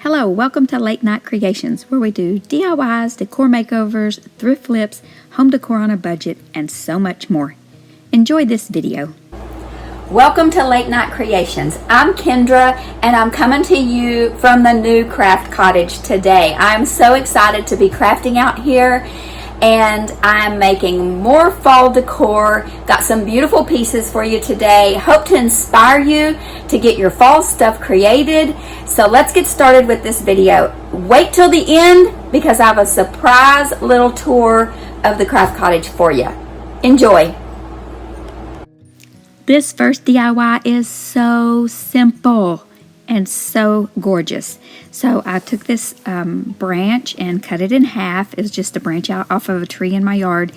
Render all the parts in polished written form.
Hello, welcome to Late Night Creations, where we do DIYs, decor makeovers, thrift flips, home decor on a budget, and so much more. Enjoy this video. Welcome to Late Night Creations. I'm Kendra and I'm coming to you from the new craft cottage today. I'm so excited to be crafting out here, and I'm making more fall decor. Got some beautiful pieces for you today. Hope to inspire you to get your fall stuff created. So let's get started with this video. Wait till the end because I have a surprise little tour of the craft cottage for you. Enjoy. This first DIY is so simple and so gorgeous. So I took this branch and cut it in half. It was just a branch out off of a tree in my yard.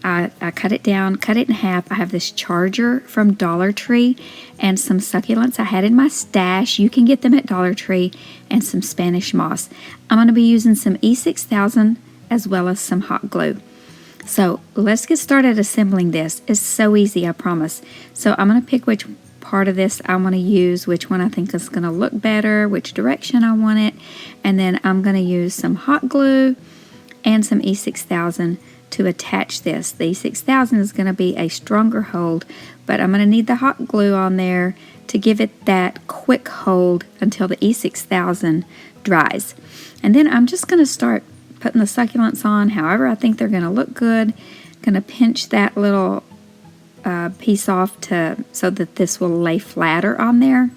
I cut it down, cut it in half. I have this charger from Dollar Tree and some succulents I had in my stash. You can get them at Dollar Tree, and some Spanish moss. I'm going to be using some E6000 as well as some hot glue. So let's get started assembling this. It's so easy, I promise. So I'm going to pick which part of this I want to use, which one I think is going to look better, which direction I want it, and then I'm going to use some hot glue and some E6000 to attach this. The E6000 is going to be a stronger hold, but I'm going to need the hot glue on there to give it that quick hold until the E6000 dries. And then I'm just going to start putting the succulents on however I think they're going to look good. Going to pinch that little piece off so that this will lay flatter on there,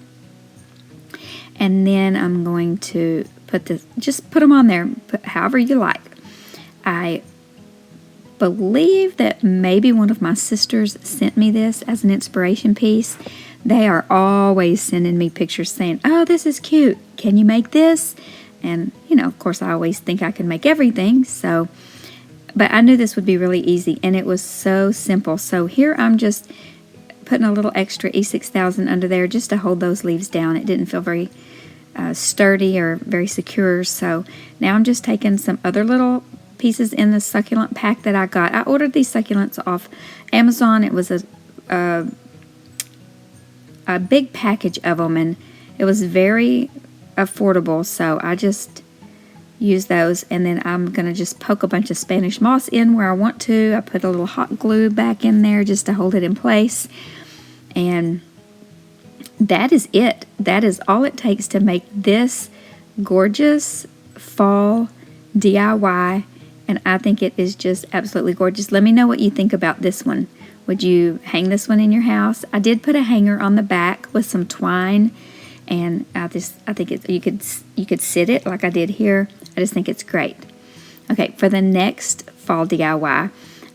and then I'm going to just put them on there, however you like. I believe that maybe one of my sisters sent me this as an inspiration piece. They are always sending me pictures saying, "Oh, this is cute. Can you make this?" And you know, of course, I always think I can make everything. But I knew this would be really easy, and it was so simple. So here I'm just putting a little extra E6000 under there just to hold those leaves down. It didn't feel very sturdy or very secure. So now I'm just taking some other little pieces in the succulent pack that I got. I ordered these succulents off Amazon. It was a big package of them, and it was very affordable. So I just use those, and then I'm going to just poke a bunch of Spanish moss in where I want to. I put a little hot glue back in there just to hold it in place, and that is it. That is all it takes to make this gorgeous fall DIY, and I think it is just absolutely gorgeous. Let me know what you think about this one. Would you hang this one in your house? I did put a hanger on the back with some twine, and I think you could sit it like I did here. I just think it's great. Okay, for the next fall DIY,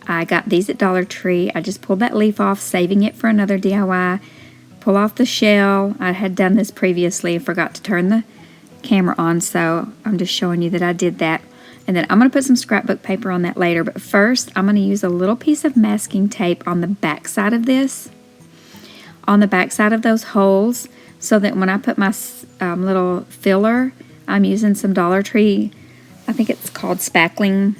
I got these at Dollar Tree. I just pulled that leaf off, saving it for another DIY. Pull off the shell. I had done this previously and forgot to turn the camera on, so I'm just showing you that I did that. And then I'm going to put some scrapbook paper on that later, but first I'm going to use a little piece of masking tape on the back side of this, on the back side of those holes, so that when I put my little filler, I'm using some Dollar Tree, I think it's called spackling.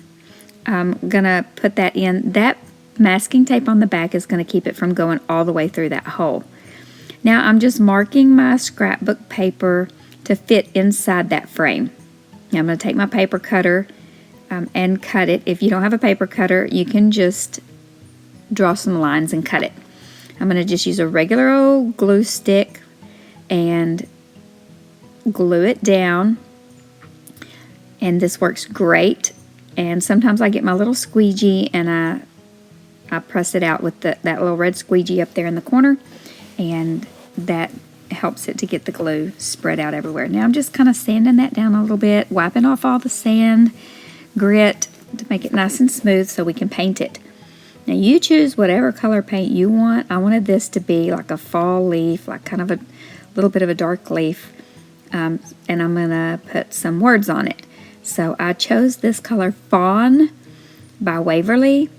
I'm going to put that in. That masking tape on the back is going to keep it from going all the way through that hole. Now I'm just marking my scrapbook paper to fit inside that frame. Now I'm going to take my paper cutter and cut it. If you don't have a paper cutter, you can just draw some lines and cut it. I'm going to just use a regular old glue stick and glue it down, and this works great. And sometimes I get my little squeegee and I press it out with that little red squeegee up there in the corner, and that helps it to get the glue spread out everywhere. Now I'm just kind of sanding that down a little bit, wiping off all the sand, grit to make it nice and smooth so we can paint it. Now you choose whatever color paint you want. I wanted this to be like a fall leaf, like kind of a little bit of a dark leaf, and I'm going to put some words on it. So I chose this color Fawn by Waverly,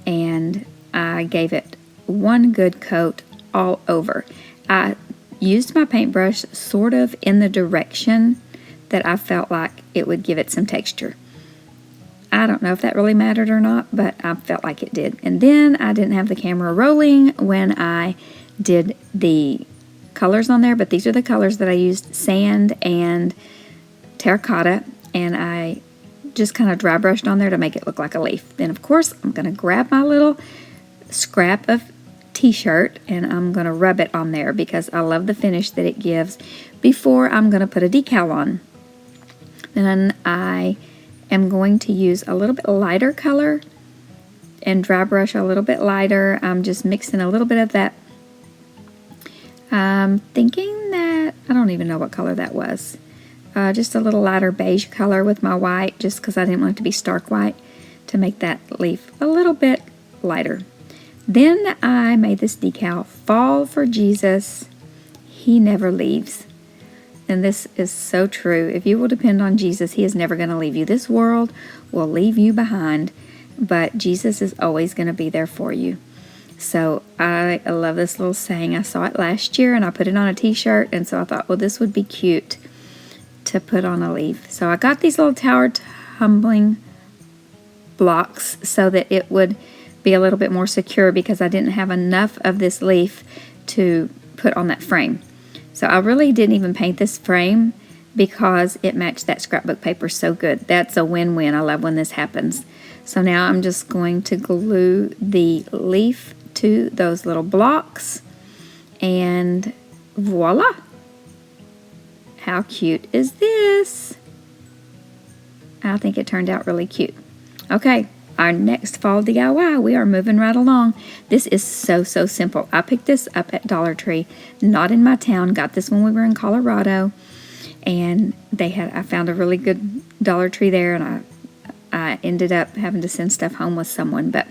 and I gave it one good coat all over. I used my paintbrush sort of in the direction that I felt like it would give it some texture. I don't know if that really mattered or not, but I felt like it did. And then I didn't have the camera rolling when I did the colors on there, but these are the colors that I used: sand and terracotta, and I just kind of dry brushed on there to make it look like a leaf. Then of course I'm going to grab my little scrap of t-shirt and I'm going to rub it on there because I love the finish that it gives before I'm going to put a decal on. Then I am going to use a little bit lighter color and dry brush a little bit lighter. I'm just mixing a little bit of that. I'm thinking that, I don't even know what color that was. Just a little lighter beige color with my white, just because I didn't want it to be stark white, to make that leaf a little bit lighter. Then I made this decal, Fall for Jesus, He never leaves. And this is so true. If you will depend on Jesus, He is never going to leave you. This world will leave you behind, but Jesus is always going to be there for you. So I love this little saying. I saw it last year and I put it on a t-shirt, and so I thought, well, this would be cute to put on a leaf. So I got these little tower tumbling blocks so that it would be a little bit more secure because I didn't have enough of this leaf to put on that frame. So I really didn't even paint this frame because it matched that scrapbook paper so good. That's a win-win. I love when this happens. So now I'm just going to glue the leaf to those little blocks, and voila! How cute is this? I think it turned out really cute. Okay, our next fall DIY, we are moving right along. This is so simple. I picked this up at Dollar Tree, not in my town. Got this when we were in Colorado, and I found a really good Dollar Tree there, and I ended up having to send stuff home with someone. But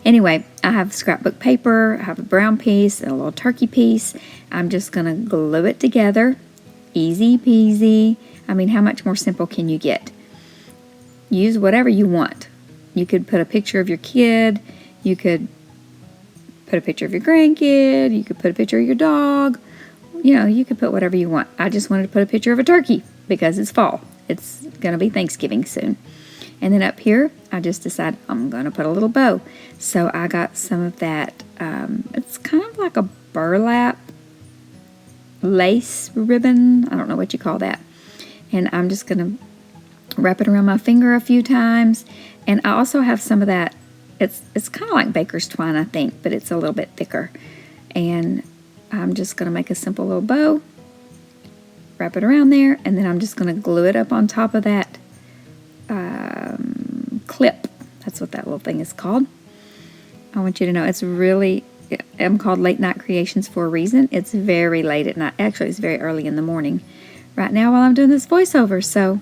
anyway, I have scrapbook paper, I have a brown piece, and a little turkey piece. I'm just going to glue it together. Easy peasy. I mean, how much more simple can you get? Use whatever you want. You could put a picture of your kid. You could put a picture of your grandkid. You could put a picture of your dog. You know, you could put whatever you want. I just wanted to put a picture of a turkey because it's fall. It's going to be Thanksgiving soon. And then up here, I just decided I'm going to put a little bow. So I got some of that, it's kind of like a burlap lace ribbon. I don't know what you call that. And I'm just going to wrap it around my finger a few times. And I also have some of that, it's kind of like baker's twine, I think, but it's a little bit thicker. And I'm just going to make a simple little bow, wrap it around there, and then I'm just going to glue it up on top of that clip. That's what that little thing is called. I want you to know I'm called Late Night Creations for a reason. It's very late at night. Actually, it's very early in the morning right now while I'm doing this voiceover, so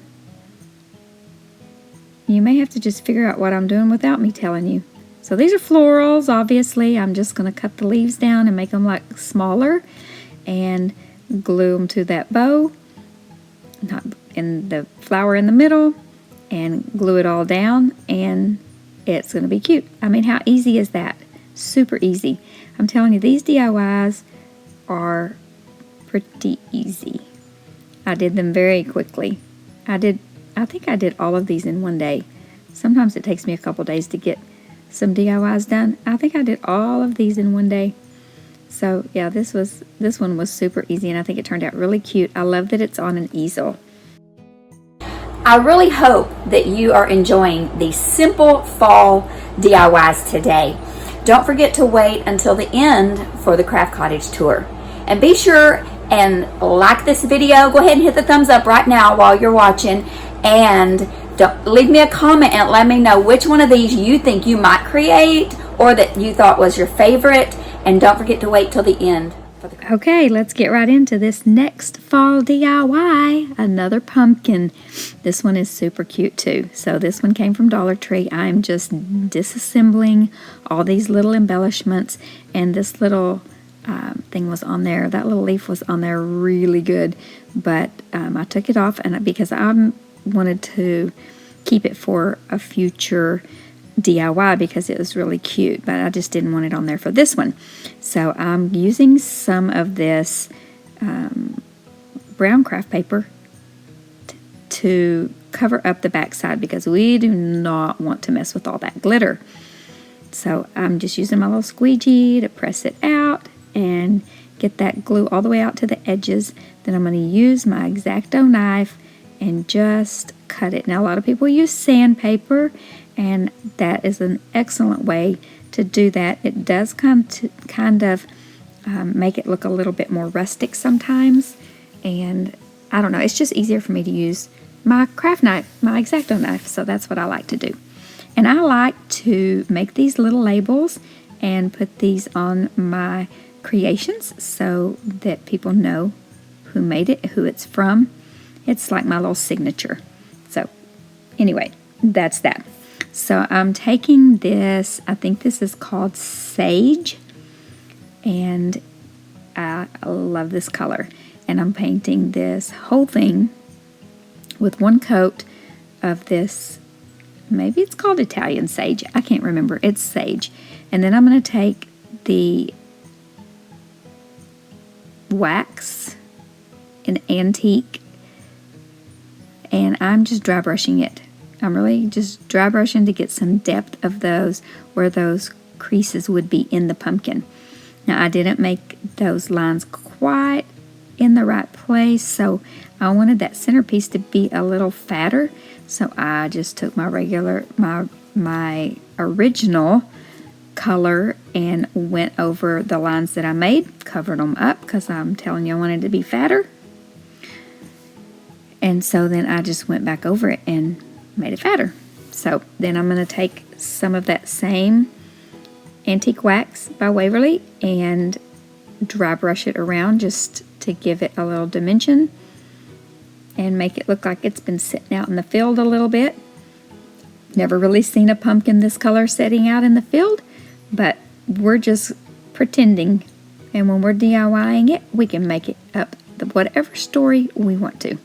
you may have to just figure out what I'm doing without me telling you. So these are florals, obviously. I'm just going to cut the leaves down and make them like smaller and glue them to that bow, not in the flower in the middle, and glue it all down, and it's going to be cute. I mean, how easy is that? Super easy. I'm telling you, these DIYs are pretty easy. I did them very quickly. I think I did all of these in one day. Sometimes it takes me a couple days to get some DIYs done. I think I did all of these in one day. So yeah, this one was super easy, and I think it turned out really cute. I love that it's on an easel. I really hope that you are enjoying these simple fall DIYs today. Don't forget to wait until the end for the Craft Cottage tour. And be sure and like this video. Go ahead and hit the thumbs up right now while you're watching. And leave me a comment and let me know which one of these you think you might create or that you thought was your favorite. And don't forget to wait till the end. Okay, let's get right into this next fall DIY. Another pumpkin. This one is super cute too. So this one came from Dollar Tree. I'm just disassembling all these little embellishments, and this little thing was on there. That little leaf was on there really good, but I took it off because I wanted to keep it for a future DIY because it was really cute, but I just didn't want it on there for this one. So I'm using some of this brown craft paper to cover up the back side because we do not want to mess with all that glitter. So I'm just using my little squeegee to press it out and get that glue all the way out to the edges. Then I'm going to use my X-Acto knife and just cut it. Now a lot of people use sandpaper, and that is an excellent way to do that. It does kind of make it look a little bit more rustic sometimes, and I don't know, it's just easier for me to use my craft knife, my X-Acto knife, so that's what I like to do. And I like to make these little labels and put these on my creations so that people know who made it, who it's from. It's like my little signature. So anyway, that's that. So I'm taking this, I think this is called Sage, and I love this color. And I'm painting this whole thing with one coat of this, maybe it's called Italian sage, I can't remember, it's sage. And then I'm going to take the wax, an antique, and I'm just dry brushing it. I'm really just dry brushing to get some depth of those, where those creases would be in the pumpkin. Now I didn't make those lines quite in the right place, so I wanted that centerpiece to be a little fatter, so I just took my original color and went over the lines that I made, covered them up because I'm telling you I wanted it to be fatter. And so then I just went back over it and made it fatter. So then I'm going to take some of that same antique wax by Waverly and dry brush it around just to give it a little dimension and make it look like it's been sitting out in the field a little bit. Never really seen a pumpkin this color sitting out in the field, but we're just pretending, and when we're DIYing it, we can make it up whatever story we want to.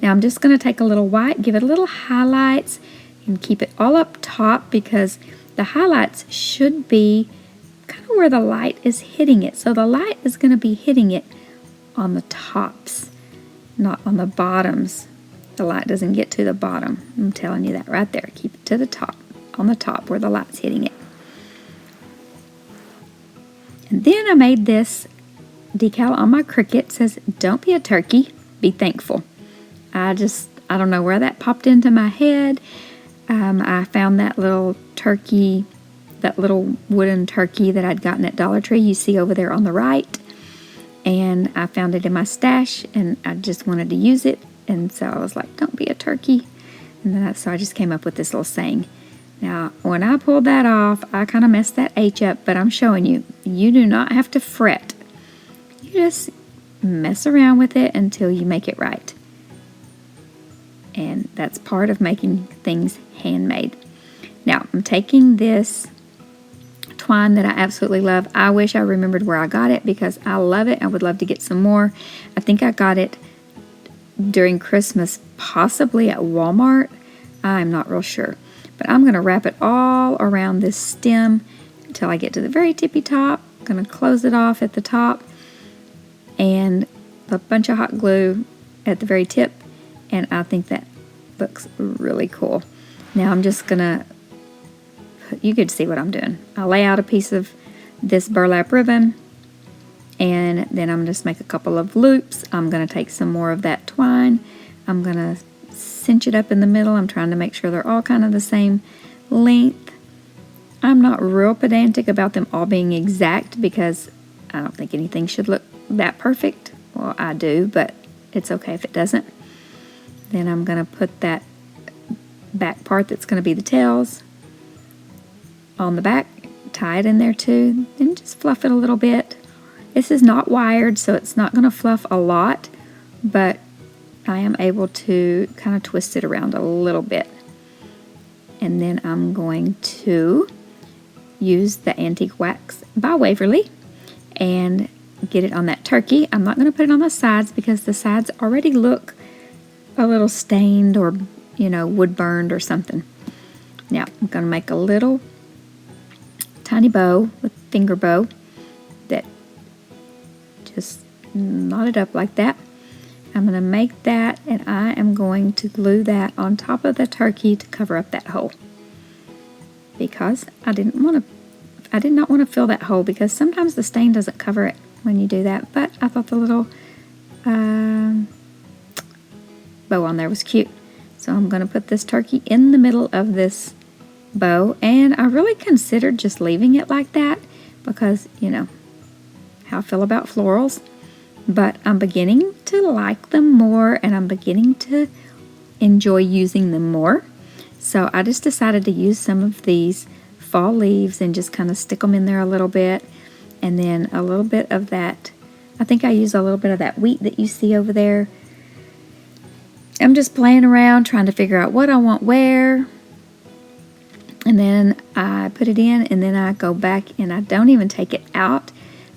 Now I'm just going to take a little white, give it a little highlights, and keep it all up top because the highlights should be kind of where the light is hitting it. So the light is going to be hitting it on the tops, not on the bottoms. The light doesn't get to the bottom. I'm telling you that right there. Keep it to the top, on the top where the light's hitting it. And then I made this decal on my Cricut. It says, "Don't be a turkey, be thankful." I don't know where that popped into my head. I found that little turkey, that little wooden turkey that I'd gotten at Dollar Tree, you see over there on the right. And I found it in my stash, and I just wanted to use it. And so I was like, "Don't be a turkey." And then so I just came up with this little saying. Now, when I pulled that off, I kind of messed that H up, but I'm showing you, you do not have to fret. You just mess around with it until you make it right. And that's part of making things handmade. Now, I'm taking this twine that I absolutely love. I wish I remembered where I got it because I love it. I would love to get some more. I think I got it during Christmas, possibly at Walmart. I'm not real sure. But I'm going to wrap it all around this stem until I get to the very tippy top. I'm going to close it off at the top and a bunch of hot glue at the very tip. And I think that looks really cool. Now I'm just going to, you could see what I'm doing. I'll lay out a piece of this burlap ribbon, and then I'm just make a couple of loops. I'm going to take some more of that twine. I'm going to cinch it up in the middle. I'm trying to make sure they're all kind of the same length. I'm not real pedantic about them all being exact because I don't think anything should look that perfect. Well, I do, but it's okay if it doesn't. Then I'm going to put that back part that's going to be the tails on the back, tie it in there too, and just fluff it a little bit. This is not wired, so it's not going to fluff a lot, but I am able to kind of twist it around a little bit. And then I'm going to use the antique wax by Waverly and get it on that turkey. I'm not going to put it on the sides because the sides already look a little stained or, wood burned or something. Now I'm going to make a little tiny bow with finger bow that just knot it up like that. I'm going to make that, and I am going to glue that on top of the turkey to cover up that hole because I did not want to fill that hole because sometimes the stain doesn't cover it when you do that. But I thought the little bow on there was cute. So I'm going to put this turkey in the middle of this bow, and I really considered just leaving it like that because, you know, how I feel about florals. But I'm beginning to like them more, and I'm beginning to enjoy using them more. So I just decided to use some of these fall leaves and just kind of stick them in there a little bit. And then a little bit of that, I think I used a little bit of that wheat that you see over there. I'm just playing around trying to figure out what I want where. And then I put it in, and then I go back and I don't even take it out.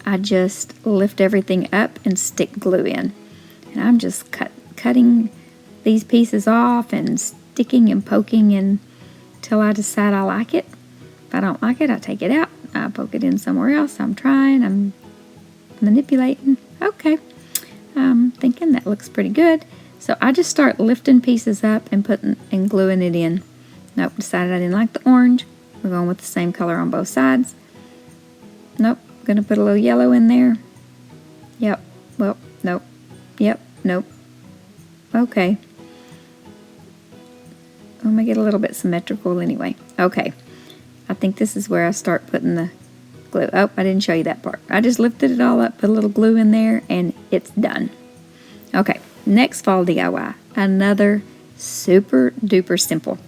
I just lift everything up and stick glue in. And I'm just cutting these pieces off and sticking and poking until I decide I like it. If I don't like it, I take it out. I poke it in somewhere else. I'm manipulating. Okay. I'm thinking that looks pretty good. So I just start lifting pieces up and putting and gluing it in. Nope, decided I didn't like the orange. We're going with the same color on both sides. Nope, gonna put a little yellow in there. Yep, well, nope. Yep, nope. Okay. I'll make it a little bit symmetrical anyway. Okay, I think this is where I start putting the glue. Oh, I didn't show you that part. I just lifted it all up, put a little glue in there, and it's done. Okay, next fall DIY. Another super duper simple.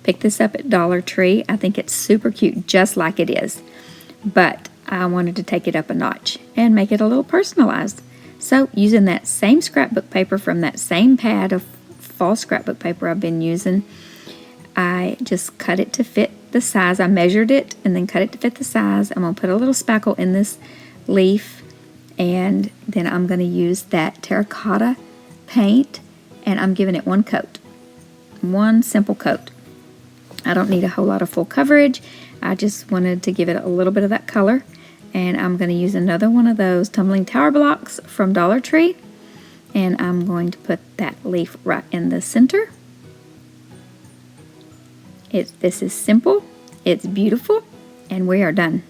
Picked this up at Dollar Tree. I think it's super cute, just like it is. But I wanted to take it up a notch and make it a little personalized. So using that same scrapbook paper from that same pad of fall scrapbook paper I've been using, I just cut it to fit the size. I measured it and then cut it to fit the size. I'm going to put a little spackle in this leaf, and then I'm going to use that terracotta paint, and I'm giving it one coat. One simple coat. I don't need a whole lot of full coverage. I just wanted to give it a little bit of that color. And I'm going to use another one of those tumbling tower blocks from Dollar Tree. And I'm going to put that leaf right in the center. This is simple, it's beautiful, and we are done.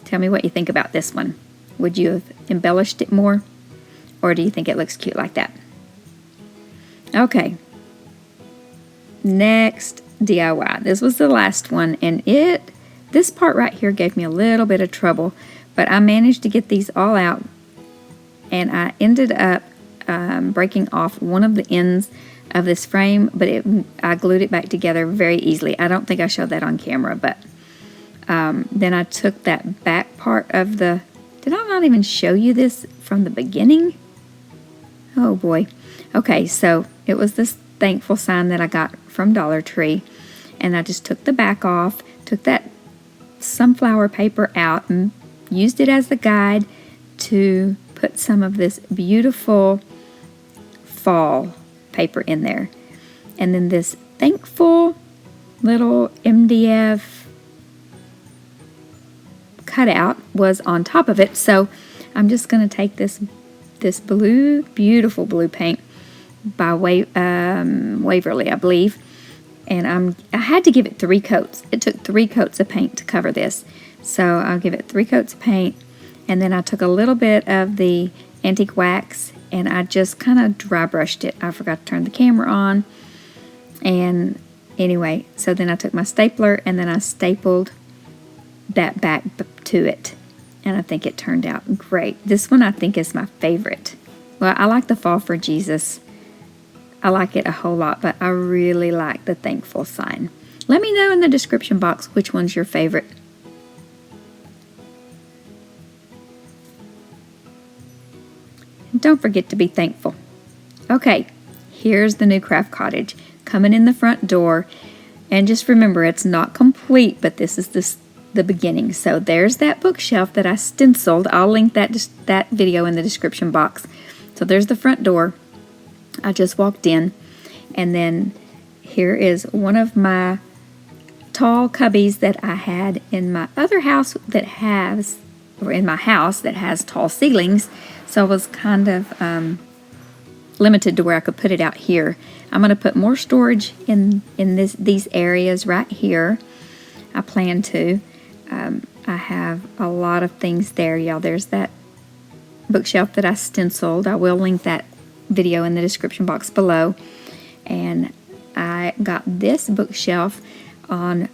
Tell me what you think about this one. Would you have embellished it more? Or do you think it looks cute like that? Okay. Next DIY. This was the last one, and this part right here gave me a little bit of trouble, but I managed to get these all out, and I ended up breaking off one of the ends of this frame, but I glued it back together very easily. I don't think I showed that on camera, but then I took that back part of the, did I not even show you this from the beginning? Oh boy. Okay, so it was this thankful sign that I got from Dollar Tree, and I just took the back off, took that sunflower paper out and used it as the guide to put some of this beautiful fall paper in there. And then this thankful little MDF cutout was on top of it. So I'm just going to take this blue, beautiful blue paint by Waverly, I believe, and I had to give it 3 coats. It took 3 coats of paint to cover this, so I'll give it 3 coats of paint. And then I took a little bit of the antique wax and I just kind of dry brushed it. I forgot to turn the camera on, and anyway, so then I took my stapler and then I stapled that back to it, and I think it turned out great. This one I think is my favorite. Well, I like the Fall for Jesus. I like it a whole lot, but I really like the thankful sign. Let me know in the description box which one's your favorite. And don't forget to be thankful. Okay, here's the new craft cottage coming in the front door. And just remember, it's not complete, but this is the beginning. So there's that bookshelf that I stenciled. I'll link that video in the description box. So there's the front door. I just walked in, and then here is one of my tall cubbies that I had in my other house that has tall ceilings, so I was kind of limited to where I could put it out here. I'm going to put more storage in these areas right here. I plan to. I have a lot of things there, y'all. There's that bookshelf that I stenciled. I will link that video in the description box below. And I got this bookshelf on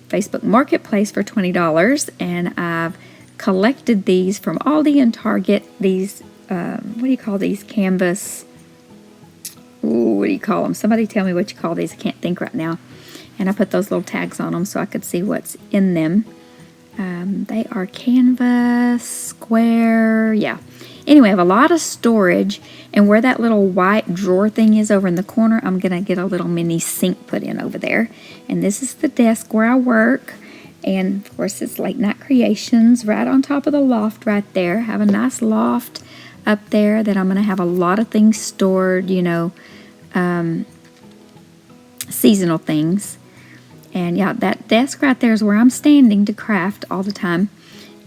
Facebook Marketplace for $20, and I've collected these from Aldi and Target. These, what do you call these? Canvas. Ooh, what do you call them? Somebody tell me what you call these. I can't think right now. And I put those little tags on them so I could see what's in them. They are canvas, square, yeah. Anyway, I have a lot of storage, and where that little white drawer thing is over in the corner, I'm going to get a little mini sink put in over there. And this is the desk where I work. And, of course, it's Late Night Creations right on top of the loft right there. Have a nice loft up there that I'm going to have a lot of things stored, you know, seasonal things. And yeah, that desk right there is where I'm standing to craft all the time.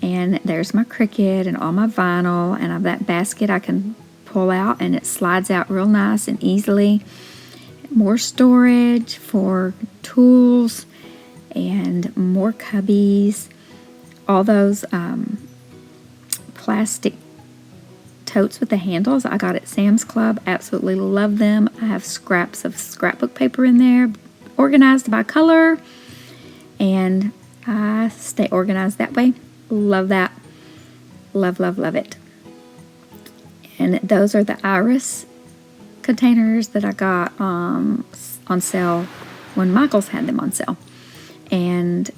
And there's my Cricut and all my vinyl, and I have that basket I can pull out, and it slides out real nice and easily. More storage for tools and more cubbies. All those plastic totes with the handles I got at Sam's Club. Absolutely love them. I have scraps of scrapbook paper in there, organized by color, and I stay organized that way. Love that. Love, love, love it. And those are the iris containers that I got on sale when Michael's had them on sale. And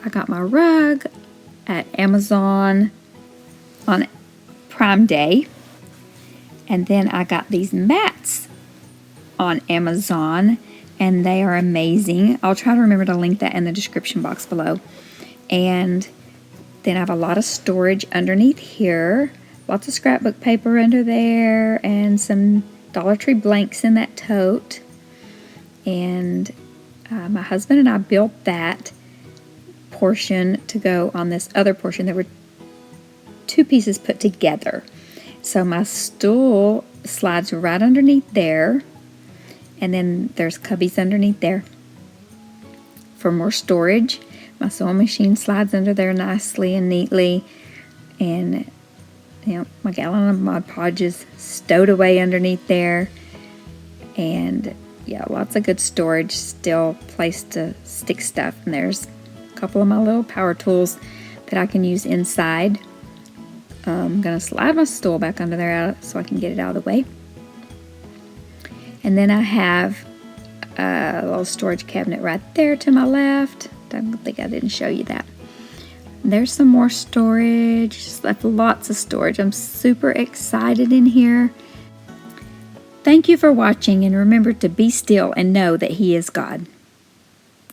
I got my rug at Amazon on Prime Day. And then I got these mats on Amazon, and they are amazing. I'll try to remember to link that in the description box below. And then I have a lot of storage underneath here. Lots of scrapbook paper under there, and some Dollar Tree blanks in that tote. And my husband and I built that portion to go on this other portion. There were two pieces put together. So my stool slides right underneath there. And then there's cubbies underneath there for more storage. My sewing machine slides under there nicely and neatly. And, you know, my gallon of Mod Podge is stowed away underneath there. And, yeah, lots of good storage. Still place to stick stuff. And there's a couple of my little power tools that I can use inside. I'm going to slide my stool back under there so I can get it out of the way. And then I have a little storage cabinet right there to my left. Don't think I didn't show you that. There's some more storage. Just left lots of storage. I'm super excited in here. Thank you for watching, and remember to be still and know that He is God.